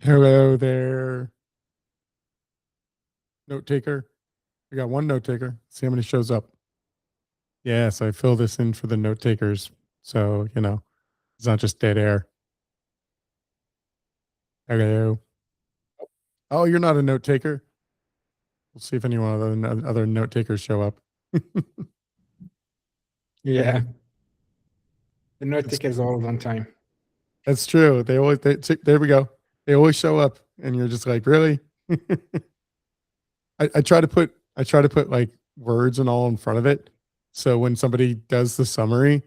Hello there, note taker. I got one note taker. See how many shows up. Yes, I fill this in for the note takers. So, it's not just dead air. Hello. Oh, you're not a note taker. We'll see if any one of the other note takers show up. Yeah. The note takers are always on time. That's true. There we go. They always show up and you're just like, really? I try to put like words and all in front of it. So when somebody does the summary,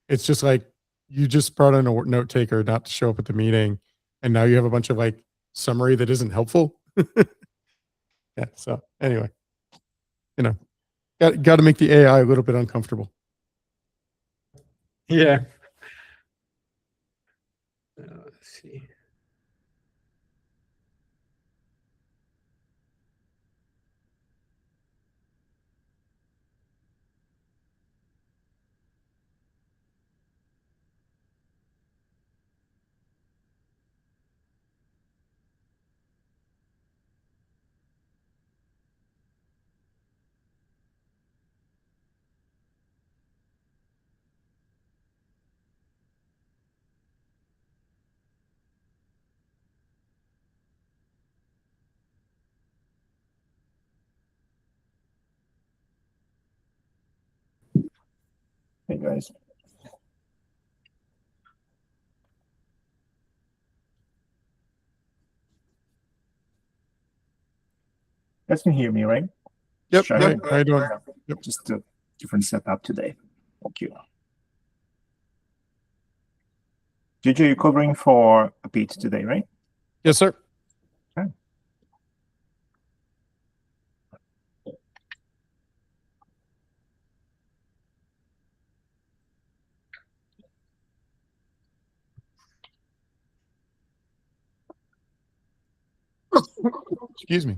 it's just like you just brought in a note taker not to show up at the meeting, and now you have a bunch of like summary that isn't helpful. Yeah. So anyway, got to make the AI a little bit uncomfortable. Yeah. Let's see. Hey guys. You guys can hear me, right? Yep. Right. How you doing? Yep. Just a different setup today. Thank you. JJ, you're covering for a beat today, right? Yes, sir. Okay. Excuse me.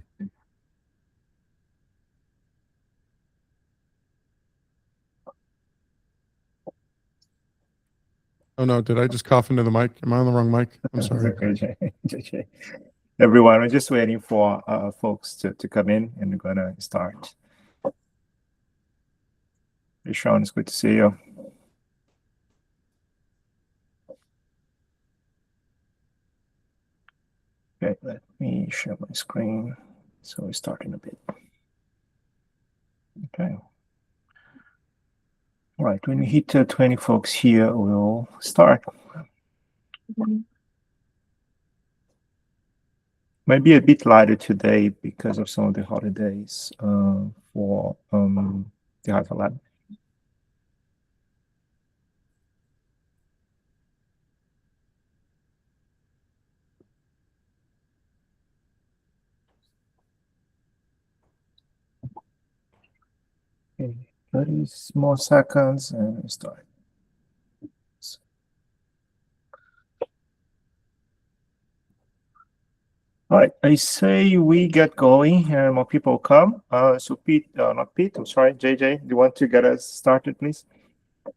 Oh no, did I just cough into the mic? Am I on the wrong mic? I'm sorry. JJ. Everyone, we're just waiting for folks to come in, and we're gonna start. Hey Sean, it's good to see you. Okay, let me share my screen. So we start in a bit. Okay. All right, when we hit 20 folks here, we'll start. Might be a bit lighter today because of some of the holidays for the Hyper Lab. Okay, 30 more seconds and we start. All right, I say we get going and more people come. So Pete, not Pete, I'm sorry, JJ, do you want to get us started, please?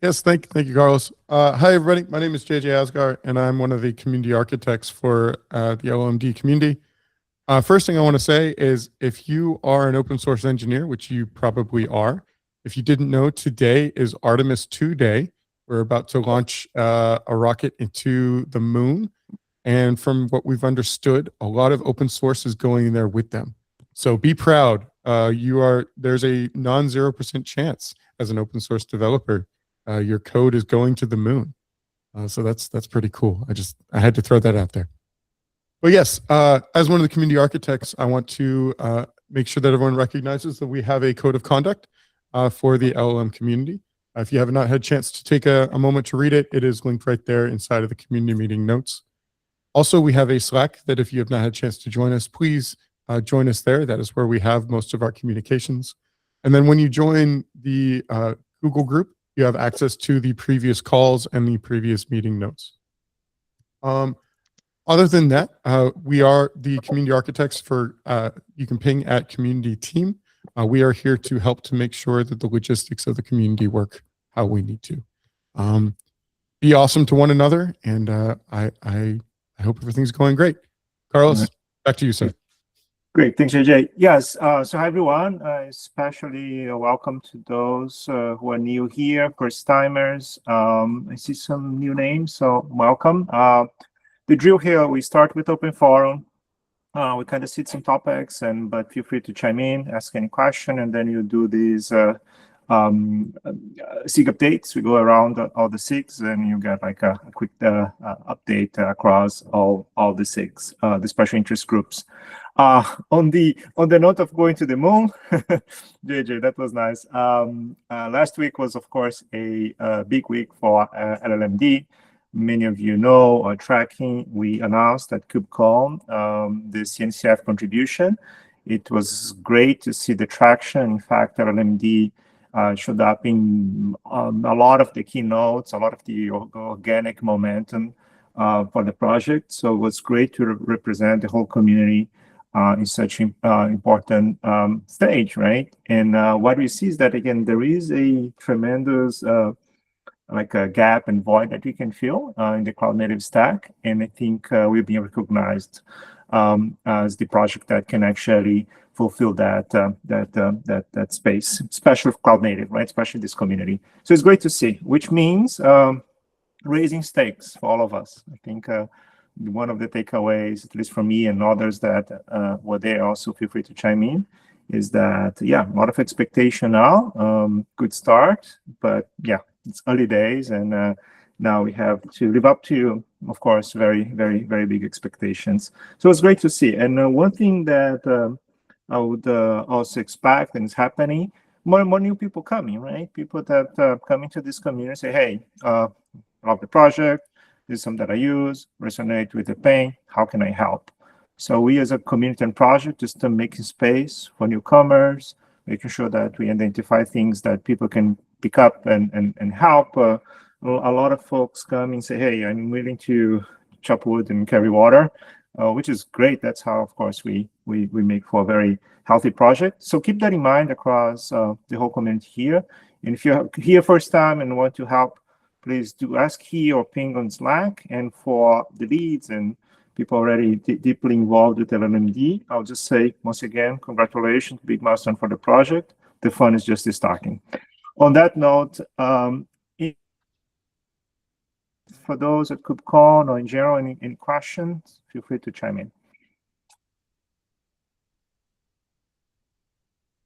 Yes, thank you, Carlos. Hi, everybody. My name is JJ Asgar, and I'm one of the community architects for the llm-d community. First thing I want to say is if you are an open source engineer, which you probably are, if you didn't know, today is Artemis 2 day. We're about to launch a rocket into the moon. And from what we've understood, a lot of open source is going in there with them. So be proud. There's a non-0% chance as an open source developer, your code is going to the moon. So that's pretty cool. I had to throw that out there. But yes, as one of the community architects, I want to make sure that everyone recognizes that we have a code of conduct for the LLM community. If you have not had a chance to take a moment to read it, it is linked right there inside of the community meeting notes. Also, we have a Slack that if you have not had a chance to join us, please join us there. That is where we have most of our communications. And then when you join the Google group, you have access to the previous calls and the previous meeting notes. Other than that, we are the community architects for, you can ping at community team. We are here to help to make sure that the logistics of the community work how we need to. Be awesome to one another, and I hope everything's going great. Carlos, back to you, sir. Great, thanks, JJ. Yes, so hi everyone, especially welcome to those who are new here, first timers. I see some new names, so welcome. The drill here, we start with open forum. We kind of see some topics, but feel free to chime in, ask any question, and then you do these SIG updates. We go around all the SIGs, and you get like a quick update across all the SIGs, the special interest groups. On the note of going to the moon, JJ, that was nice. Last week was, of course, a big week for llm-d. Many of you know or tracking, we announced at KubeCon the CNCF contribution. It was great to see the traction. In fact, llm-d showed up in a lot of the keynotes, a lot of the organic momentum for the project. So it was great to represent the whole community in such an important stage, right? And what we see is that, again, there is a tremendous like a gap and void that we can fill in the cloud native stack. And I think we're being recognized as the project that can actually fulfill that space, especially with cloud native, right? Especially this community. So it's great to see, which means raising stakes for all of us. I think one of the takeaways, at least for me and others that were there, also feel free to chime in, is that, yeah, a lot of expectation now, good start, but yeah, it's early days, and now we have to live up to, of course, very, very, very big expectations. So it's great to see. And one thing that I would also expect, and it's happening, more and more new people coming, right? People that come into this community say, hey, love the project, this is something that I use, resonate with the pain, how can I help? So we as a community and project just making space for newcomers, making sure that we identify things that people can pick up and help. A lot of folks come and say, hey, I'm willing to chop wood and carry water, which is great. That's how, of course, we make for a very healthy project. So keep that in mind across the whole community here. And if you're here first time and want to help, please do ask here or ping on Slack. And for the leads and people already deeply involved with llm-d, I'll just say, once again, congratulations, big milestone for the project. The fun is just starting. On that note, for those at KubeCon or in general, any questions, feel free to chime in.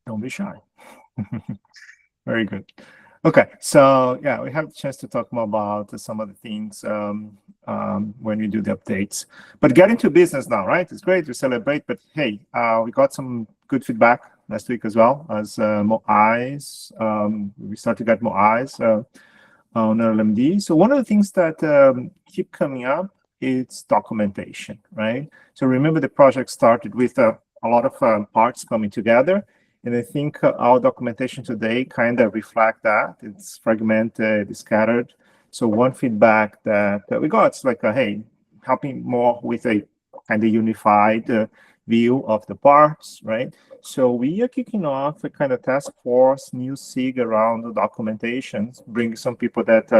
Don't be shy. Very good. Okay, so yeah, we have a chance to talk more about some of the things when we do the updates. But get into business now, right? It's great to celebrate, but hey, we got some good feedback last week as well, as more eyes. We start to get more eyes on llm-d. So one of the things that keep coming up is documentation, right? So remember the project started with a lot of parts coming together. And I think our documentation today kind of reflect that. It's fragmented, it's scattered. So one feedback that we got is like, hey, helping more with a kind of unified view of the parts, right? So we are kicking off a kind of task force, new SIG around the documentation, bring some people that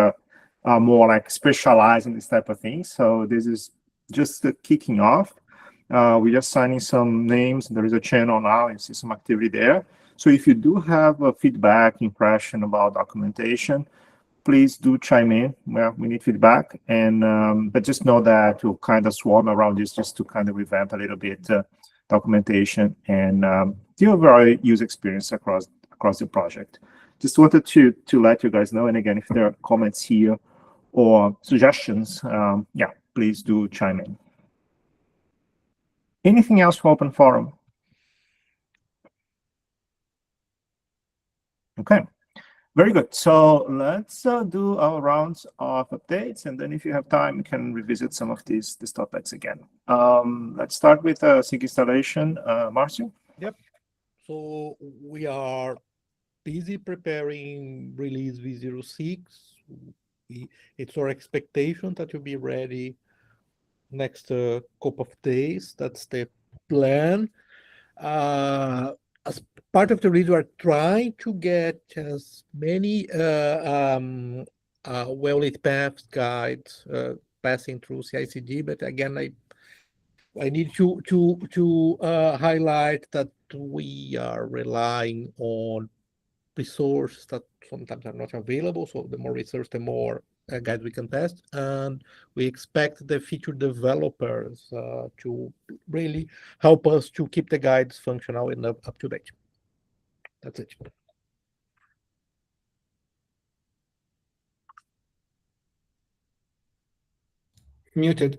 are more like specialized in this type of thing. So this is just kicking off. We're just signing some names. There is a channel now. You see some activity there. So if you do have a feedback, impression about documentation, please do chime in. Well, we need feedback, and but just know that we'll kind of swarm around this just to kind of revamp a little bit documentation and the overall user experience across the project. Just wanted to let you guys know. And again, if there are comments here or suggestions, yeah, please do chime in. Anything else for open forum? Okay, very good. So let's do our rounds of updates, and then if you have time, we can revisit some of these topics again. Let's start with SIG installation. Marcio? Yep. So we are busy preparing release v06. It's our expectation that will be ready next couple of days. That's the plan. As part of the reason, we're trying to get as many well-lit paths guides passing through CI/CD, but again, I need to highlight that we are relying on resources that sometimes are not available. So the more resource, the more guides we can test, and we expect the feature developers to really help us to keep the guides functional and up to date. That's it. Muted.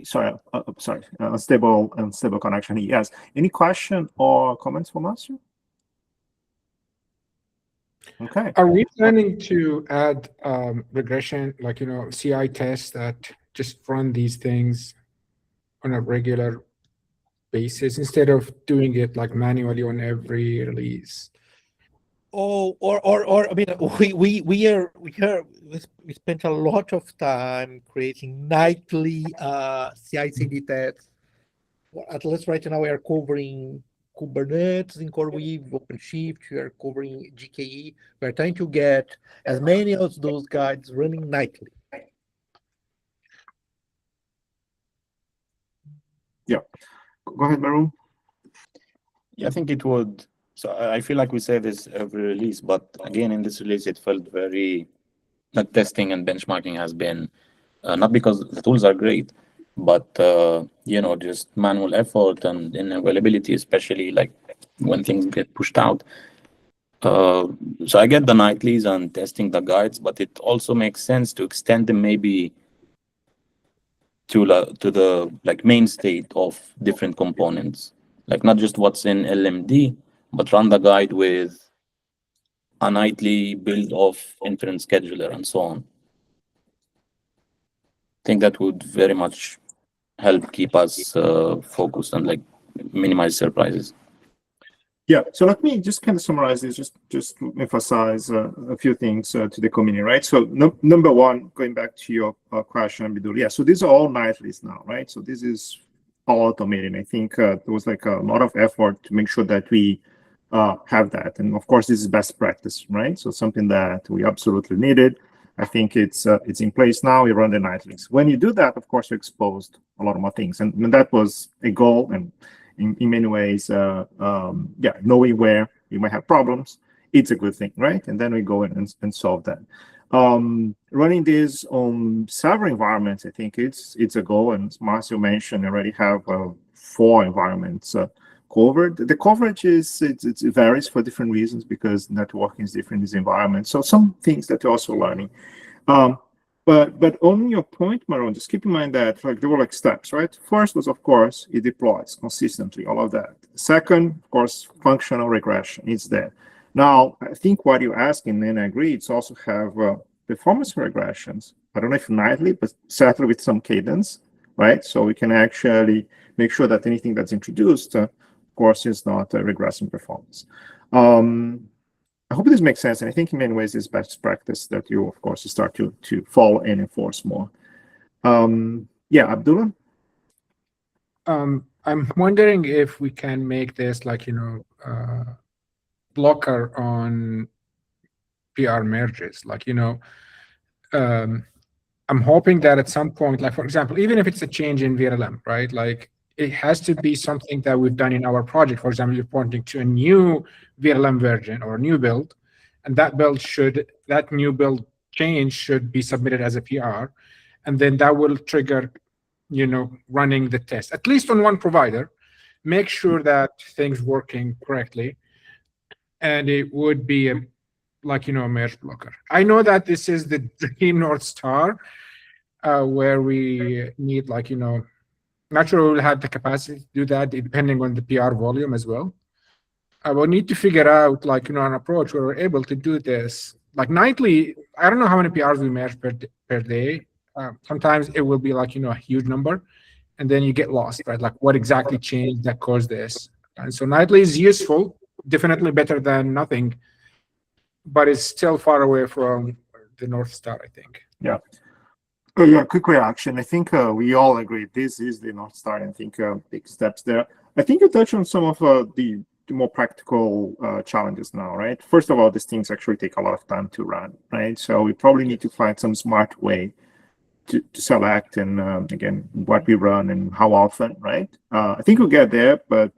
Sorry, unstable connection. Yes. Any question or comments from us? Okay. Are we planning to add regression, like, CI tests that just run these things on a regular basis instead of doing it like manually on every release? I mean, we spent a lot of time creating nightly CI/CD tests. At least right now we are covering Kubernetes in CoreWeave, OpenShift. We are covering GKE. We are trying to get as many of those guides running nightly. Yeah. Go ahead, Baru. Yeah, I think it would. So I feel like we say this every release, but again, in this release, it felt very, like, testing and benchmarking has been, not because the tools are great, but, just manual effort and availability, especially like when things get pushed out. So I get the nightlies and testing the guides, but it also makes sense to extend them maybe to the like main state of different components, like not just what's in llm-d, but run the guide with a nightly build of inference scheduler and so on. I think that would very much help keep us focused and like minimize surprises. Yeah, so let me just kind of summarize this, just to emphasize a few things to the community, right? So number one, going back to your question, Abdul, yeah, so these are all nightlies now, right? So this is all automated. I think there was like a lot of effort to make sure that we have that. And of course, this is best practice, right? So something that we absolutely needed. I think it's in place now. We run the nightlies. When you do that, of course, you exposed a lot more things. And that was a goal. And in many ways, knowing where you might have problems, it's a good thing, right? And then we go in and solve that. Running this on several environments, I think it's a goal. And as Marcio mentioned, I already have 4 environments covered. The coverage it varies for different reasons because networking is different in these environments. So some things that you're also learning. But on your point, Maron, just keep in mind that like there were like steps, right? First was, of course, it deploys consistently, all of that. Second, of course, functional regression is there. Now, I think what you're asking, and I agree, it's also have performance regressions. I don't know if nightly, but certainly with some cadence, right? So we can actually make sure that anything that's introduced, of course, is not regressing performance. I hope this makes sense, and I think in many ways it's best practice that you, of course, start to follow and enforce more. Yeah, Abdullah? I'm wondering if we can make this like, blocker on PR merges. Like, I'm hoping that at some point, like, for example, even if it's a change in VLM, right? Like, it has to be something that we've done in our project. For example, you're pointing to a new VLM version or a new build, and that new build change should be submitted as a PR, and then that will trigger, running the test, at least on one provider, make sure that things working correctly, and it would be a merge blocker. I know that this is the dream North Star, where we need not sure we'll have the capacity to do that depending on the PR volume as well. I will need to figure out an approach where we're able to do this nightly. I don't know how many PRs we merge per day. Sometimes it will be a huge number, and then you get lost, right? Like what exactly changed that caused this? And so nightly is useful, definitely better than nothing, but it's still far away from the North Star, I think. Yeah. Yeah, quick reaction. I think we all agree this is the North Star, and I think big steps there. I think you touched on some of the more practical challenges now, right? First of all, these things actually take a lot of time to run, right? So we probably need to find some smart way to select and again what we run and how often, right? I think we'll get there, but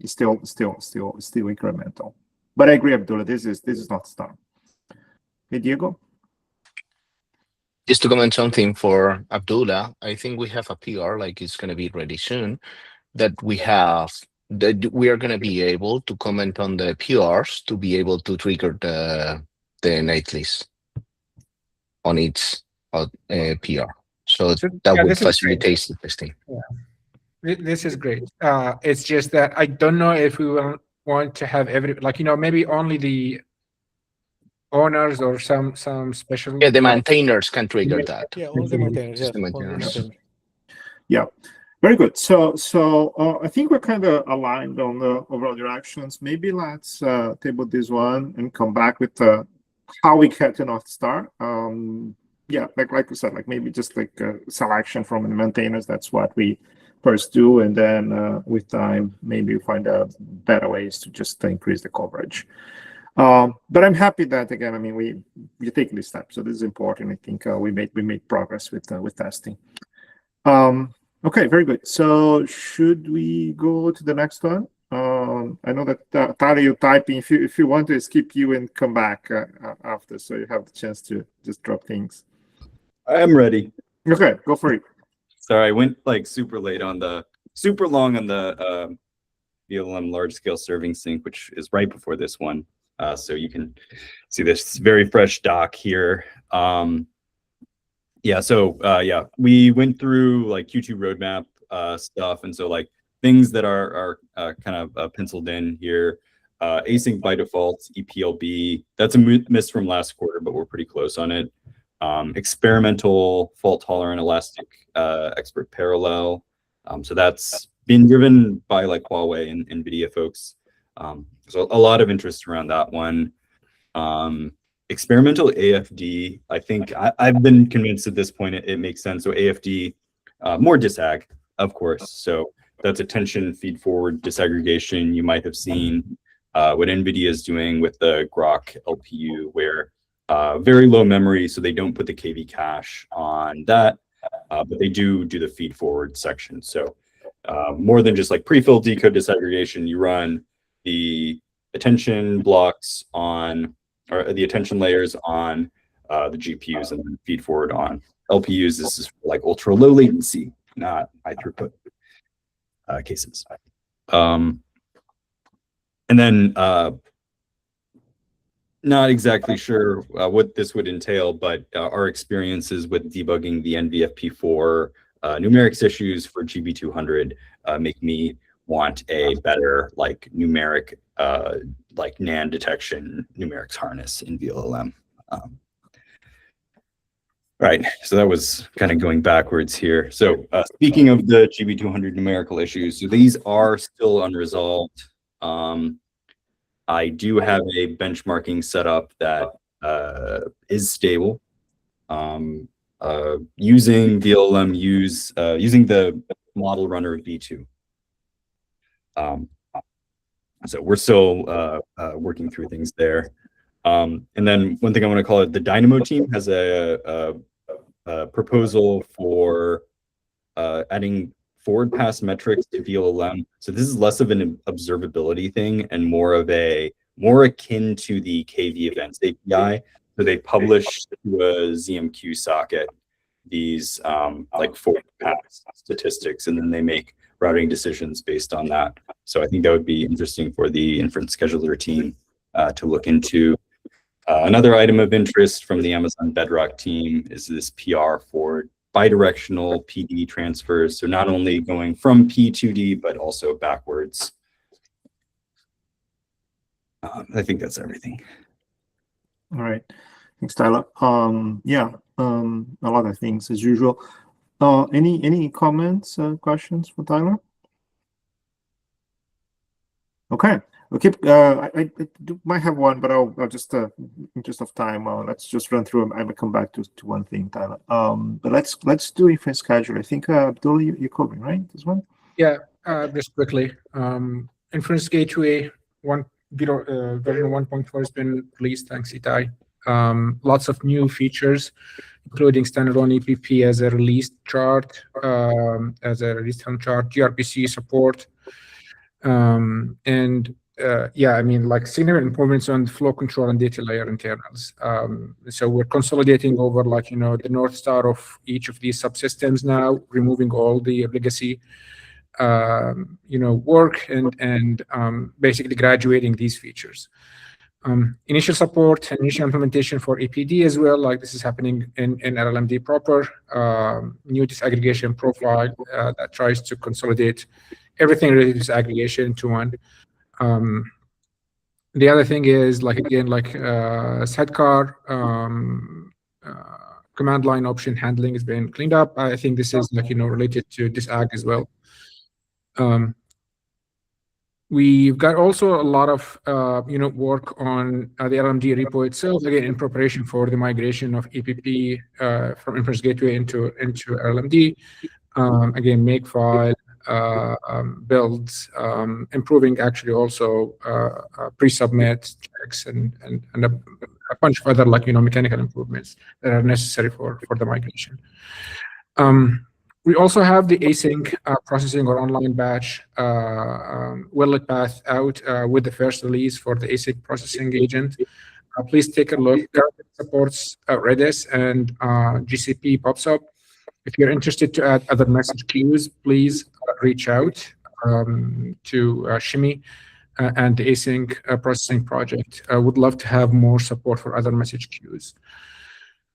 it's still incremental. But I agree, Abdullah. This is not start. Hey, Diego. Just to comment something for Abdullah, I think we have a PR, like it's going to be ready soon, that we are going to be able to comment on the PRs to be able to trigger the night list on its PR. So that yeah, would this is great. facilitate the testing. This is great. It's just that I don't know if we will want to have maybe only the owners or some special. Yeah, the maintainers can trigger that. Yeah, all the maintainers. Just Yes, the all the maintainers. maintainers. Yeah, very good. So I think we're kind of aligned on the overall directions. Maybe let's table this one and come back with how we get to North Star. Yeah, like we said, like maybe just like selection from the maintainers. That's what we first do, and then with time, maybe find better ways to just increase the coverage. But I'm happy that again, I mean, we take this step, so this is important. I think we made progress with testing. Okay, very good. So should we go to the next one? I know that Tyler, you're typing. If you want to skip you and come back after, so you have the chance to just drop things. I am ready. Okay, go for it. Sorry, I went like super long on the VLM large scale serving sync, which is right before this one. So you can see this very fresh doc here. Yeah, we went through like Q2 roadmap stuff, and so like things that are kind of penciled in here. Async by default, EPLB. That's a miss from last quarter, but we're pretty close on it. Experimental fault tolerant elastic expert parallel. So that's been driven by like Huawei and NVIDIA folks. So a lot of interest around that one. Experimental AFD, I think I've been convinced at this point it makes sense. So AFD, more disag, of course. So that's attention feed forward disaggregation. You might have seen what NVIDIA is doing with the Grok LPU, where very low memory, so they don't put the KV cache on that, but they do the feed forward section. So more than just like pre-filled decode disaggregation, you run the attention blocks on, or the attention layers on the GPUs, and then feed forward on LPUs. This is for like ultra low latency, not high throughput cases. And then not exactly sure what this would entail, but our experiences with debugging the NVFP4 numerics issues for GB200 make me want a better like numeric like NAND detection numerics harness in VLLM. Right, so that was kind of going backwards here. So speaking of the GB200 numerical issues, so these are still unresolved. I do have a benchmarking setup that is stable. Using VLLM, using the model runner V2. So we're still working through things there. And then one thing I want to call it, the Dynamo team has a proposal for adding forward pass metrics to VLLM. So this is less of an observability thing and more akin to the KV events API. So they publish to a ZMQ socket these like forward pass statistics, and then they make routing decisions based on that. So I think that would be interesting for the inference scheduler team to look into. Another item of interest from the Amazon Bedrock team is this PR for bidirectional PD transfers. So not only going from P to D, but also backwards. I think that's everything. All right. Thanks, Tyler. Yeah, a lot of things as usual. Any comments, questions for Tyler? Okay. We'll keep. I might have one, but I'll just, in interest of time, let's just run through them. I will come back to one thing, Tyler. But let's do inference schedule. I think Abdullah, you're covering, right? This one. Yeah. Just quickly. Inference gateway version 1.4 has been released. Thanks, Itai. Lots of new features. including standalone EPP as a released chart, as a released time chart, gRPC support, and yeah, I mean, like significant improvements on flow control and data layer internals. So we're consolidating over, like, you know, the North Star of each of these subsystems now, removing all the legacy, you know, work and basically graduating these features. Initial support and initial implementation for EPD as well, like this is happening in llm-d proper. New disaggregation profile that tries to consolidate everything related to disaggregation into one. The other thing is, like, again, like sidecar command line option handling has been cleaned up. I think this is, like, you know, related to disag as well. We've got also a lot of you know, work on the llm-d repo itself, again in preparation for the migration of EPP from Inference Gateway into llm-d. Again, makefile builds, improving actually also pre-submit checks and a bunch of other, like, you know, mechanical improvements that are necessary for the migration. We also have the async processing or online batch well-lit path out with the first release for the async processing agent. Please take a look. It supports Redis and GCP pops up. If you're interested to add other message queues, please reach out to Shimi and the async processing project. I would love to have more support for other message queues.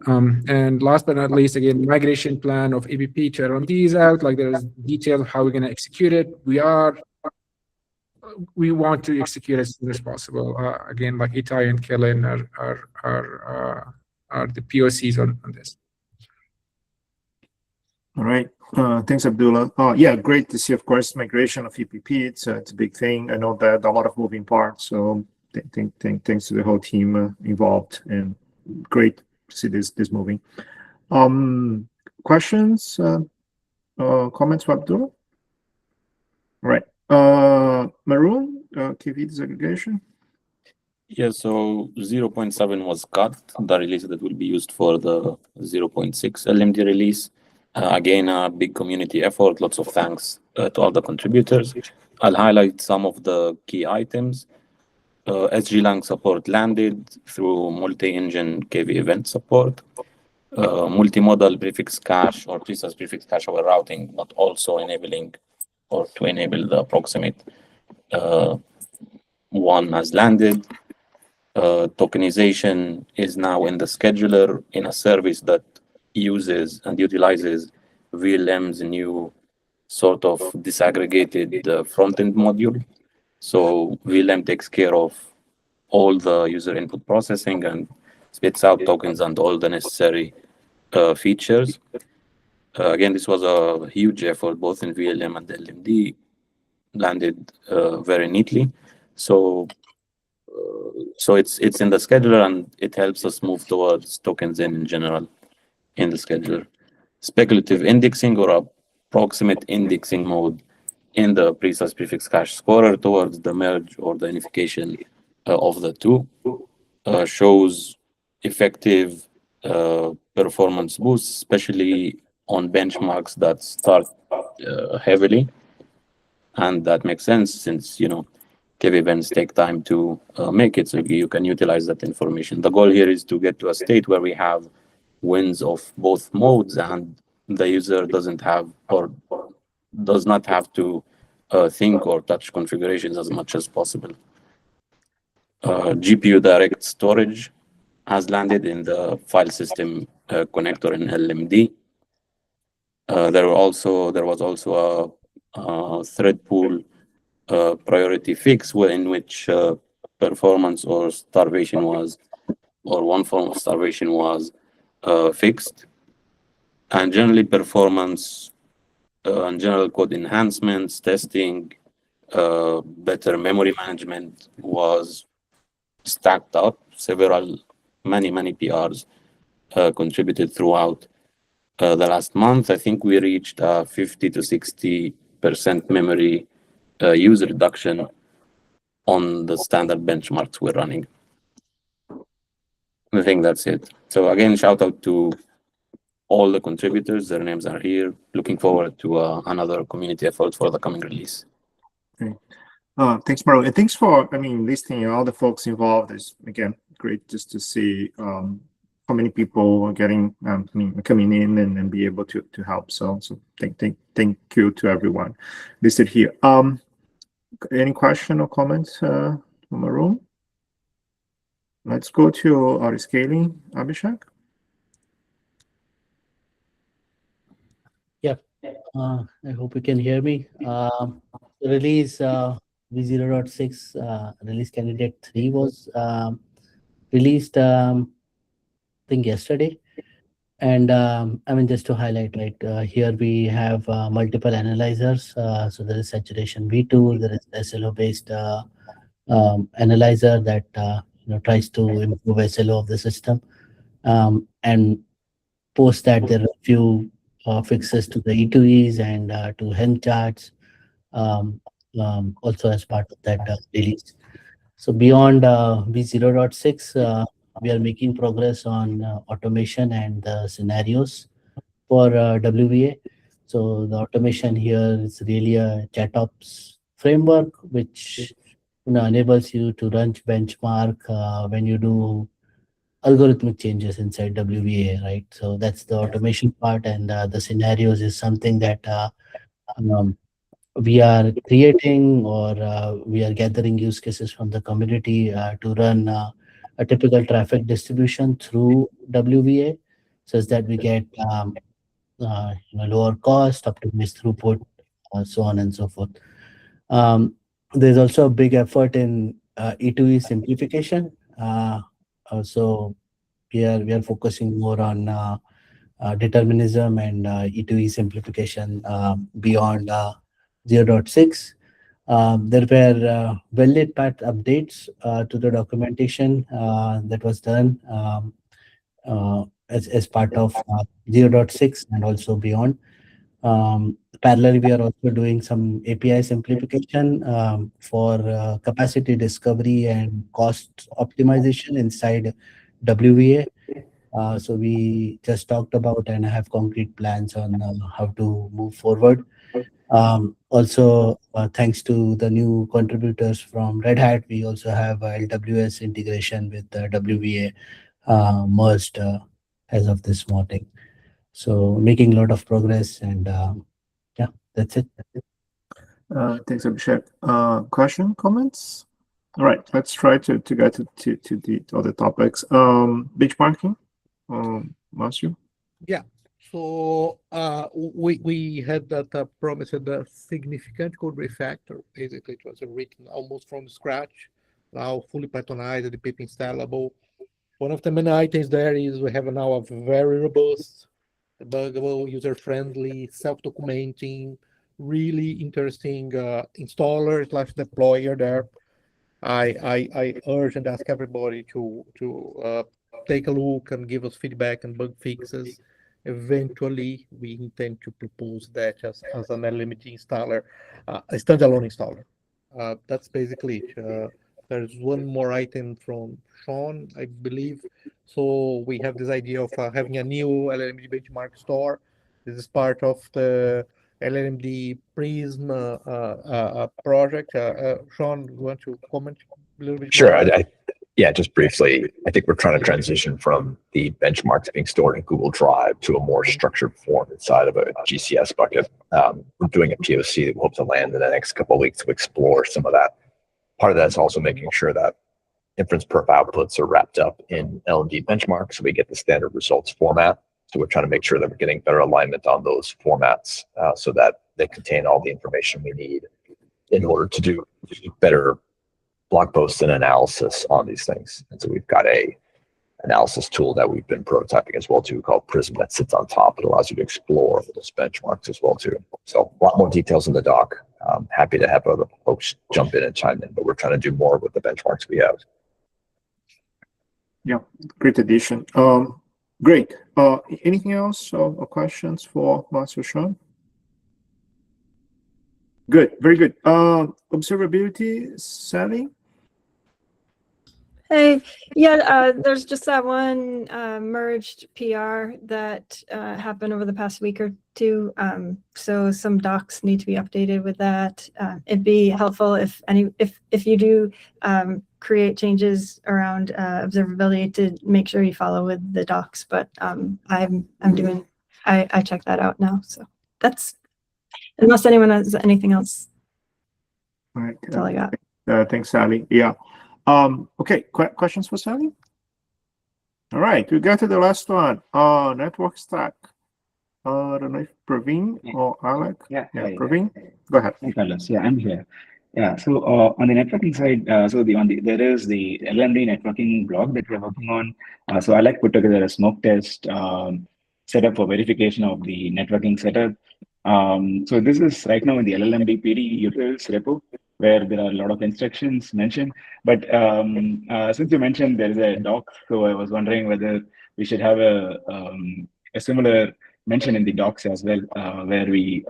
And last but not least, again, migration plan of EPP to llm-d is out. Like, there's detail of how we're going to execute it. We want to execute as soon as possible. Again, like Itai and Kellen are the POCs on this. All right. Thanks, Abdullah. Yeah, great to see, of course, migration of EPP. It's a big thing. I know that a lot of moving parts. So thanks to the whole team involved, and great to see this moving. Questions, comments for Abdullah? All right. Maroon, KV disaggregation. Yeah, so 0.7 was cut, the release that will be used for the 0.6 llm-d release. Again, a big community effort. Lots of thanks to all the contributors. I'll highlight some of the key items. SGLang support landed through multi-engine KV event support. Multimodal prefix cache or precise prefix cache over routing, but also enabling or to enable the approximate one has landed. Tokenization is now in the scheduler in a service that uses and utilizes VLM's new sort of disaggregated front-end module. So VLM takes care of all the user input processing and spits out tokens and all the necessary features. Again, this was a huge effort, both in VLM and llm-d, landed very neatly. So it's in the scheduler, and it helps us move towards tokens in general in the scheduler. Speculative indexing or approximate indexing mode in the precise prefix cache scorer towards the merge or the unification of the two shows effective performance boosts, especially on benchmarks that start heavily. And that makes sense since, you know, KV events take time to make it, so you can utilize that information. The goal here is to get to a state where we have wins of both modes and the user doesn't have or does not have to think or touch configurations as much as possible. GPU direct storage has landed in the file system connector in llm-d. There was also a thread pool priority fix in which performance or starvation was, or one form of starvation was fixed. And generally performance and general code enhancements, testing, better memory management was stacked up. Many PRs contributed throughout the last month. I think we reached 50 to 60% memory use reduction on the standard benchmarks we're running. I think that's it. So again, shout out to all the contributors. Their names are here. Looking forward to another community effort for the coming release. Thanks, Mauro, and thanks for, listing all the folks involved. Is again great just to see how many people are getting, coming in and be able to help. So thank you to everyone listed here. Any question or comments from the room? Let's go to our scaling, Abhishek. I hope you can hear me. Release v0.6 release candidate 3 was released, I think yesterday. And just to highlight, here we have multiple analyzers. So there is saturation V2, there is SLO-based analyzer that tries to improve SLO of the system. And post that, there are a few fixes to the E2Es and to Helm charts, also as part of that release. So beyond v0.6, we are making progress on automation and scenarios for WVA. So the automation here is really a ChatOps framework, which enables you to run benchmark when you do algorithmic changes inside WVA, right? So that's the automation part, and the scenarios is something that we are creating, or we are gathering use cases from the community to run a typical traffic distribution through WVA, such that we get lower cost, optimized throughput, so on and so forth. There's also a big effort in E2E simplification. So we are focusing more on determinism and E2E simplification beyond 0.6. There were well-lit path updates to the documentation that was done as part of 0.6 and also beyond. Parallelly, we are also doing some API simplification for capacity discovery and cost optimization inside WVA. So we just talked about and have concrete plans on how to move forward. Also, thanks to the new contributors from Red Hat, we also have LWS integration with WVA merged as of this morning. So making a lot of progress, and yeah, that's it. Thanks, Abhishek. Question, comments? All right, let's try to get to the other topics. Benchmarking, Matthew? Yeah. So we had that promised a significant code refactor. Basically, it was written almost from scratch, now fully Pythonized, the pip installable. One of the main items there is we have now a very robust, debuggable, user-friendly, self-documenting, really interesting installer / deployer there. I urge and ask everybody to take a look and give us feedback and bug fixes. Eventually, we intend to propose that as an llm-d installer, a standalone installer. That's basically it. There's one more item from Sean, I believe. So we have this idea of having a new llm-d benchmark store. This is part of the llm-d Prism project. Sean, you want to comment a little bit? Sure. Yeah, just briefly, I think we're trying to transition from the benchmarks being stored in Google Drive to a more structured form inside of a GCS bucket. We're doing a POC that we hope to land in the next couple of weeks to explore some of that. Part of that is also making sure that inference perf outputs are wrapped up in llm-d benchmark, so we get the standard results format. So we're trying to make sure that we're getting better alignment on those formats so that they contain all the information we need in order to do better blog posts and analysis on these things. And so we've got a analysis tool that we've been prototyping as well too, called Prism, that sits on top. It allows you to explore those benchmarks as well too. So a lot more details in the doc. Happy to have other folks jump in and chime in, but we're trying to do more with the benchmarks we have. Yeah, great addition. Great. Anything else or questions for Master Sean? Good, very good. Observability, Sally? Hey, yeah, there's just that one merged PR that happened over the past week or two. So some docs need to be updated with that. It'd be helpful if you do create changes around observability to make sure you follow with the docs. But I checked that out now. So that's, unless anyone has anything else. All right. That's all I got. Thanks, Sally. Yeah. Okay, questions for Sally? All right, we got to the last one. Network stack. I don't know if Praveen or Alec. Praveen, go ahead. Hi, Carlos. Yeah, I'm here. Yeah, so on the networking side, there is the llm-d networking blog that we're working on. So I put together a smoke test setup for verification of the networking setup. So this is right now in the llm-d PD utils repo, where there are a lot of instructions mentioned. But since you mentioned there is a doc, so I was wondering whether we should have a similar mention in the docs as well, where we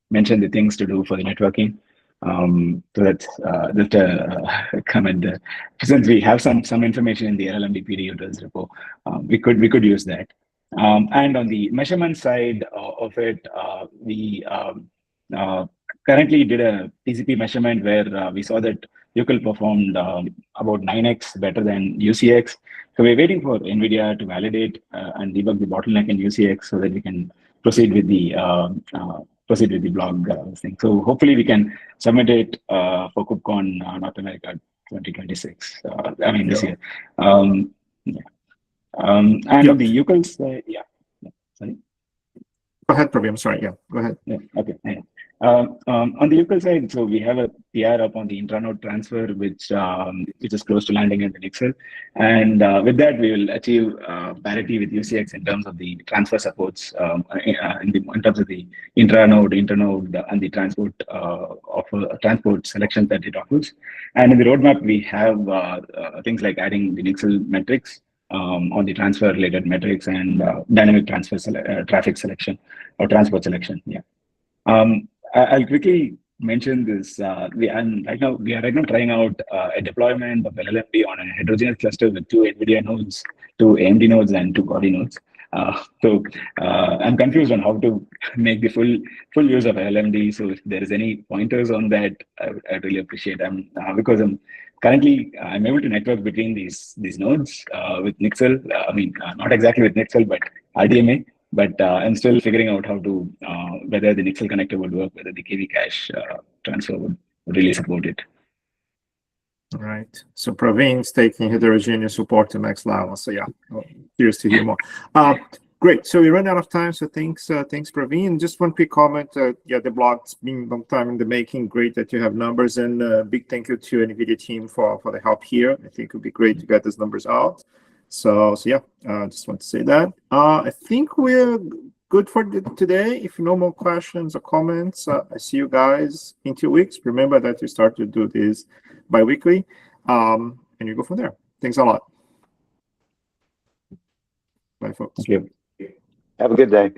mention the things to do for the networking. So that's just a comment. Since we have some information in the llm-d PD utils repo, we could use that. And on the measurement side of it, we currently did a TCP measurement where we saw that ucl performed about 9x better than UCX. So we're waiting for NVIDIA to validate and debug the bottleneck in UCX so that we can proceed with the blog thing. So hopefully we can submit it for KubeCon North America 2026. I mean this year. Yeah. And on the ucl side, sorry. Go ahead, Praveen. I'm sorry. Yeah, go ahead. Yeah. Okay. Yeah. On the ucl side, so we have a PR up on the intranode transfer, which is close to landing in the Nixel, and with that we will achieve parity with UCX in terms of the transfer supports in terms of the intranode, internode, and the transport transport selections that it offers. And in the roadmap, we have things like adding the Nixel metrics on the transfer related metrics and dynamic transfer traffic selection or transport selection. Yeah. I'll quickly mention this. We are right now trying out a deployment of llm-d on a heterogeneous cluster with 2 NVIDIA nodes, 2 AMD nodes, and 2 Gaudi nodes. So I'm confused on how to make the full use of llm-d. So if there is any pointers on that, I'd really appreciate them because I'm able to network between these nodes with Nixel. I mean, not exactly with Nixel, but RDMA. But I'm still figuring out how to whether the Nixel connector would work, whether the KV cache transfer would really support it. All right. So Praveen's taking heterogeneous support to next level. So yeah, curious to hear more. Great. So we ran out of time. So thanks, Praveen. Just one quick comment. Yeah, the blog's been a long time in the making. Great that you have numbers, and big thank you to NVIDIA team for the help here. I think it would be great to get those numbers out. So yeah, just want to say that. I think we're good for today. If no more questions or comments, I see you guys in 2 weeks. Remember that you start to do this bi-weekly, and you go from there. Thanks a lot. Bye, folks. Thank you. Have a good day.